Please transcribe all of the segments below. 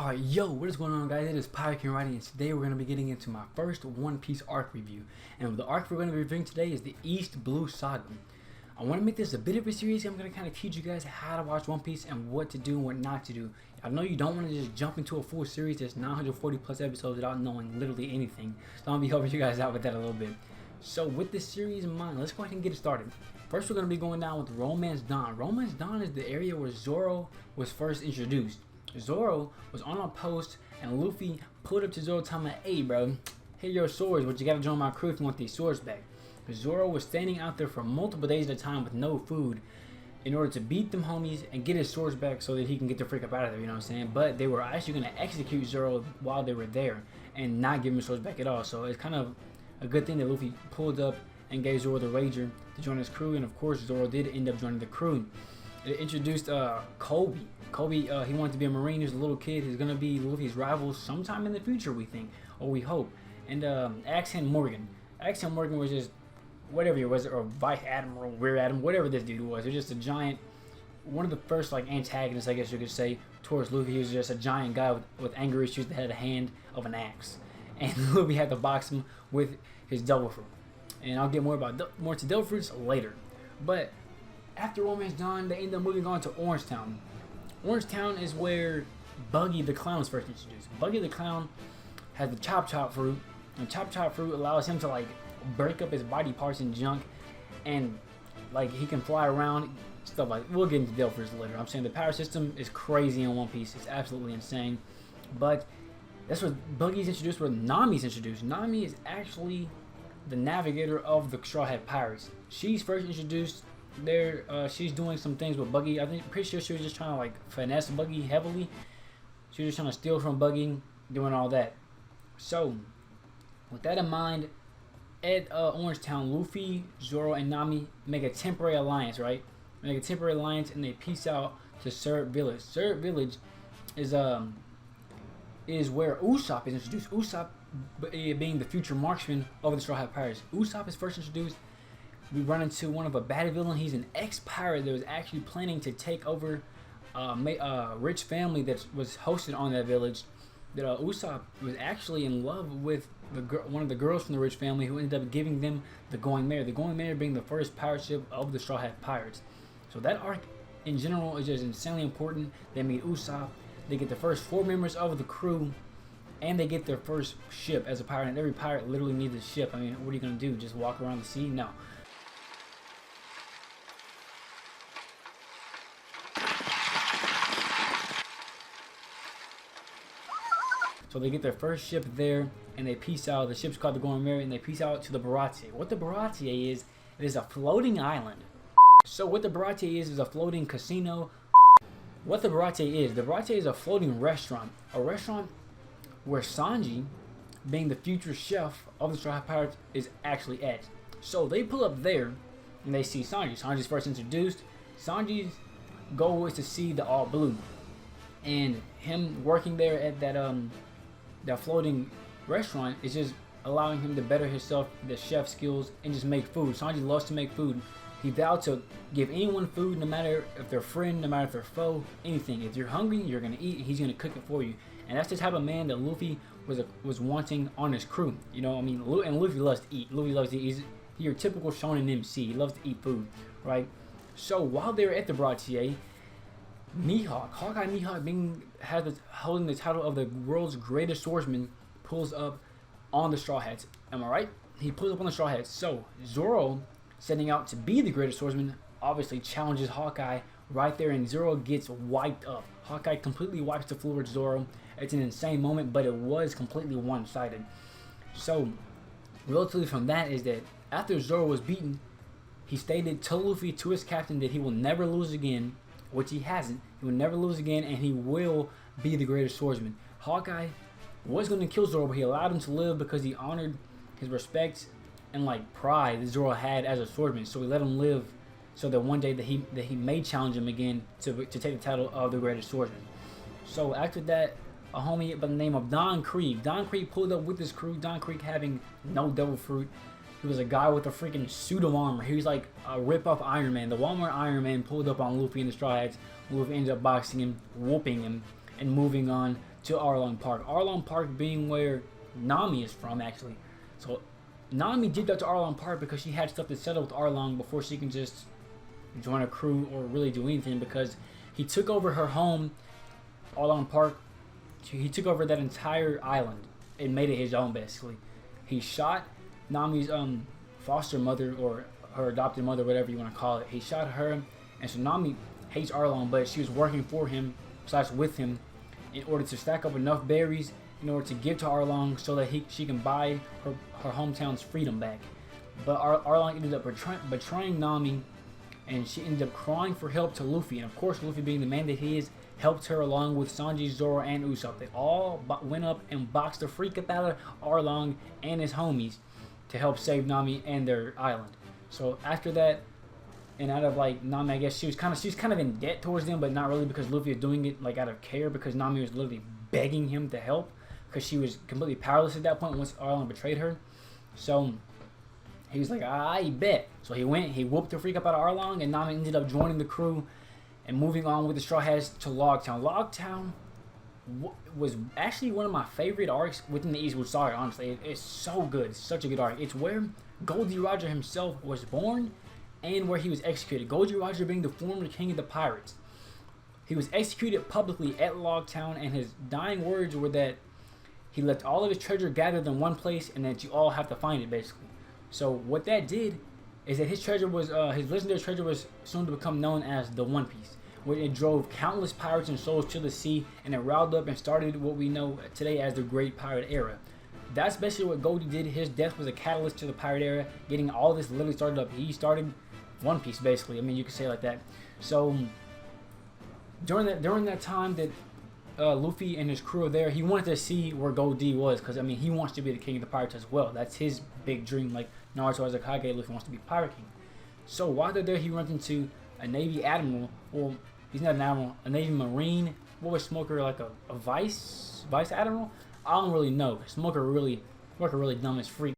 Alright, yo, what is going on, guys? It is Pirate King Writing, and today we're going to be getting into my first One Piece arc review. And the arc we're going to be reviewing today is the East Blue Saga. I want to make this a bit of a series. I'm going to kind of teach you guys how to watch One Piece and what to do and what not to do. I know you don't want to just jump into a full series that's 940 plus episodes without knowing literally anything. So I'm going to be helping you guys out with that a little bit. So with this series in mind, let's go ahead and get it started. First, we're going to be going down with Romance Dawn. Romance Dawn is the area where Zoro was first introduced. Zoro was on a post and Luffy pulled up to Zoro telling him, "Hey bro, here your swords, but you gotta join my crew if you want these swords back." Zoro was standing out there for multiple days at a time with no food in order to beat them homies and get his swords back so that he can get the freak up out of there, you know what I'm saying? But they were actually gonna execute Zoro while they were there and not give him his swords back at all. So it's kind of a good thing that Luffy pulled up and gave Zoro the Rager to join his crew, and of course Zoro did end up joining the crew. It introduced Kobe. Kobe, he wanted to be a Marine. He was a little kid. He's going to be Luffy's rival sometime in the future, we think, or we hope. And Accent Morgan. Accent Morgan was just whatever he was, or Vice Admiral, Rear Admiral, whatever this dude was. He was just a giant, one of the first like antagonists, I guess you could say, towards Luffy. He was just a giant guy with anger issues that had a hand of an axe. And Luffy had to box him with his devil fruit. And I'll get more to devil fruits later. But after Romance Dawn, they end up moving on to Orange Town. Orange Town is where Buggy the Clown is first introduced. Buggy the Clown has the Chop Chop fruit, and Chop Chop fruit allows him to like break up his body parts and junk, and like he can fly around, stuff like. We'll get into devil fruits later. I'm saying the power system is crazy in One Piece. It's absolutely insane. But that's what Buggy's introduced, where Nami's introduced. Nami is actually the navigator of the Straw Hat Pirates. She's first introduced there. She's doing some things with Buggy. Pretty sure she was just trying to like finesse Buggy heavily. She was just trying to steal from Buggy, doing all that. So with that in mind, at Orange Town, Luffy, Zoro, and Nami make a temporary alliance, right? Make a temporary alliance, and they peace out to Syrup Village. Syrup Village is where Usopp is introduced. Usopp being the future marksman of the Straw Hat Pirates. Usopp is first introduced. We run into one of a bad villain. He's an ex-pirate that was actually planning to take over a rich family that was hosted on that village. That Usopp was actually in love with one of the girls from the rich family, who ended up giving them the Going Mare. The Going Mare being the first pirate ship of the Straw Hat Pirates. So that arc in general is just insanely important. They meet Usopp. They get the first 4 members of the crew, and they get their first ship as a pirate. And every pirate literally needs a ship. I mean, what are you gonna do? Just walk around the sea? No. So they get their first ship there, and they peace out. The ship's called the Going Merry, and they peace out to the Baratie. What the Baratie is, it is a floating island. So what the Baratie is a floating casino. What the Baratie is a floating restaurant. A restaurant where Sanji, being the future chef of the Straw Hat Pirates, is actually at. So they pull up there, and they see Sanji. Sanji's first introduced. Sanji's goal is to see the All Blue. And him working there at that floating restaurant is just allowing him to better himself, the chef skills, and just make food. Sanji loves to make food. He vowed to give anyone food, no matter if they're friend, no matter if they're foe, anything. If you're hungry, you're gonna eat, and he's gonna cook it for you. And that's the type of man that Luffy was wanting on his crew. You know, I mean, and Luffy loves to eat. Luffy loves to eat. He's your typical shonen MC. He loves to eat food, right? So while they're at the Baratie, Hawkeye Mihawk, holding the title of the world's greatest swordsman, pulls up on the Straw Hats. Am I right? He pulls up on the Straw Hats. So Zoro, setting out to be the greatest swordsman, obviously challenges Hawkeye right there, and Zoro gets wiped up. Hawkeye completely wipes the floor with Zoro. It's an insane moment, but it was completely one-sided. So relatively from that is that after Zoro was beaten, he stated to Luffy, to his captain, that he will never lose again, which he hasn't. He will never lose again, and he will be the greatest swordsman. Hawkeye was going to kill Zoro, but he allowed him to live because he honored his respect and like pride that Zoro had as a swordsman. So he let him live, so that one day that he may challenge him again to take the title of the greatest swordsman. So after that, a homie by the name of Don Krieg pulled up with his crew. Don Krieg having no devil fruit. He was a guy with a freaking suit of armor. He was like a rip-off Iron Man. The Walmart Iron Man pulled up on Luffy and the Straw Hats. Luffy ended up boxing him, whooping him, and moving on to Arlong Park. Arlong Park being where Nami is from, actually. So Nami did that to Arlong Park because she had stuff to settle with Arlong before she can just join a crew or really do anything, because he took over her home, Arlong Park. He took over that entire island and made it his own, basically. He shot Nami's foster mother, or her adopted mother, whatever you want to call it. He shot her, and so Nami hates Arlong, but she was working for him, / with him, in order to stack up enough berries in order to give to Arlong so that she can buy her hometown's freedom back. But Arlong ended up betraying Nami, and she ended up crying for help to Luffy. And of course, Luffy, being the man that he is, helped her along with Sanji, Zoro, and Usopp. They all went up and boxed the freak up out of Arlong and his homies to help save Nami and their island. So after that, and out of like Nami, I guess she was kind of in debt towards them, but not really, because Luffy was doing it like out of care, because Nami was literally begging him to help, because she was completely powerless at that point once Arlong betrayed her. So he was like, I bet. So he went, he whooped the freak up out of Arlong, and Nami ended up joining the crew and moving on with the Straw Hats to Logtown. Logtown was actually one of my favorite arcs within the East Blue Saga, honestly. It's so good. It's such a good arc. It's where Goldie Roger himself was born and where he was executed. Goldie Roger being the former king of the pirates. He was executed publicly at Logtown, and his dying words were that he left all of his treasure gathered in one place and that you all have to find it, basically. So what that did is that his treasure was, his legendary treasure was soon to become known as the One Piece, where it drove countless pirates and souls to the sea, and it riled up and started what we know today as the Great Pirate Era. That's basically what Goldie did. His death was a catalyst to the pirate era, getting all this literally started up. He started One Piece, basically. I mean, you could say it like that. So during that time that Luffy and his crew are there, he wanted to see where Goldie was, because I mean, he wants to be the king of the pirates as well. That's his big dream. Like Naruto as a Kage, Luffy wants to be Pirate King. So while they're there, he runs into a Navy admiral. Well, he's not an admiral, a Navy Marine. What was Smoker, like a vice admiral? I don't really know. Smoker really dumb as freak.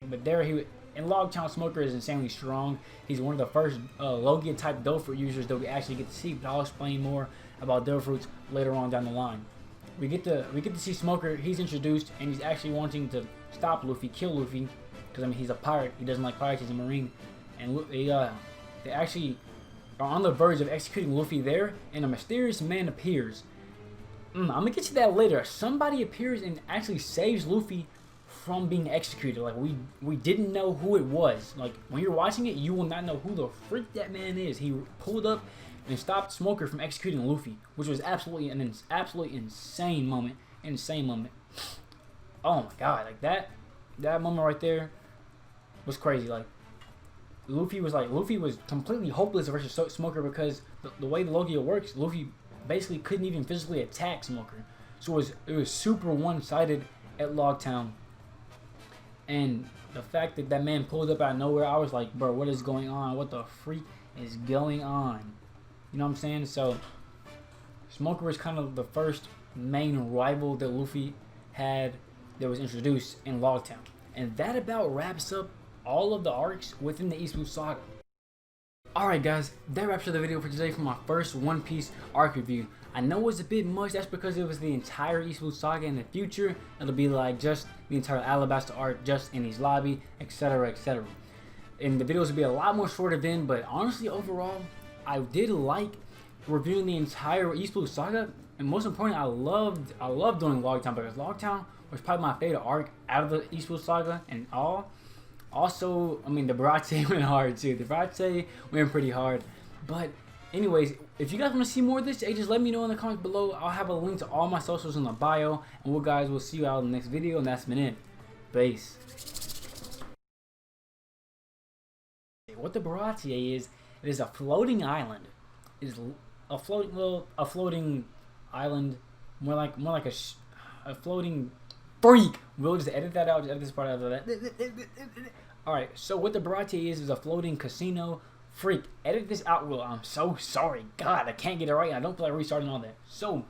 But there in Logtown, Smoker is insanely strong. He's one of the first Logia type Devil Fruit users that we actually get to see. But I'll explain more about Devil Fruits later on down the line. We get to see Smoker. He's introduced, and he's actually wanting to stop Luffy, kill Luffy, because I mean, he's a pirate. He doesn't like pirates. He's a Marine, and they actually are on the verge of executing Luffy there. And a mysterious man appears. I'm gonna get to that later. Somebody appears and actually saves Luffy from being executed. Like we didn't know who it was. Like when you're watching it, you will not know who the freak that man is. He pulled up and stopped Smoker from executing Luffy, which was absolutely an insane moment. Oh my god, like that moment right there was crazy. Like Luffy was completely hopeless versus Smoker, because the way the Logia works, Luffy basically couldn't even physically attack Smoker. So it was super one-sided at Logtown. And the fact that that man pulled up out of nowhere, I was like, bro, what is going on? What the freak is going on? You know what I'm saying? So Smoker was kind of the first main rival that Luffy had that was introduced in Logtown. And that about wraps up all of the arcs within the East Blue Saga. Alright guys, that wraps up the video for today for my first One Piece arc review. I know it was a bit much. That's because it was the entire East Blue Saga. In the future, it'll be like just the entire Alabasta arc, just in his lobby, etc, etc. And the videos will be a lot more shorter then, but honestly, overall, I did like reviewing the entire East Blue Saga. And most importantly, I loved doing Logtown, because Logtown was probably my favorite arc out of the East Blue Saga and all. Also, I mean, the Baratie went hard too. The Baratie went pretty hard. But anyways, if you guys want to see more of this, just let me know in the comments below. I'll have a link to all my socials in the bio. And we'll guys, we'll see you out in the next video. And that's been it. Peace. What the Baratie is, it is a floating island. It is a floating island, more like a floating freak. We'll just edit that out. Just edit this part out of that. Alright, so what the Baratie is a floating casino freak. Edit this out, Will. I'm so sorry. God, I can't get it right. I don't feel like restarting all that. So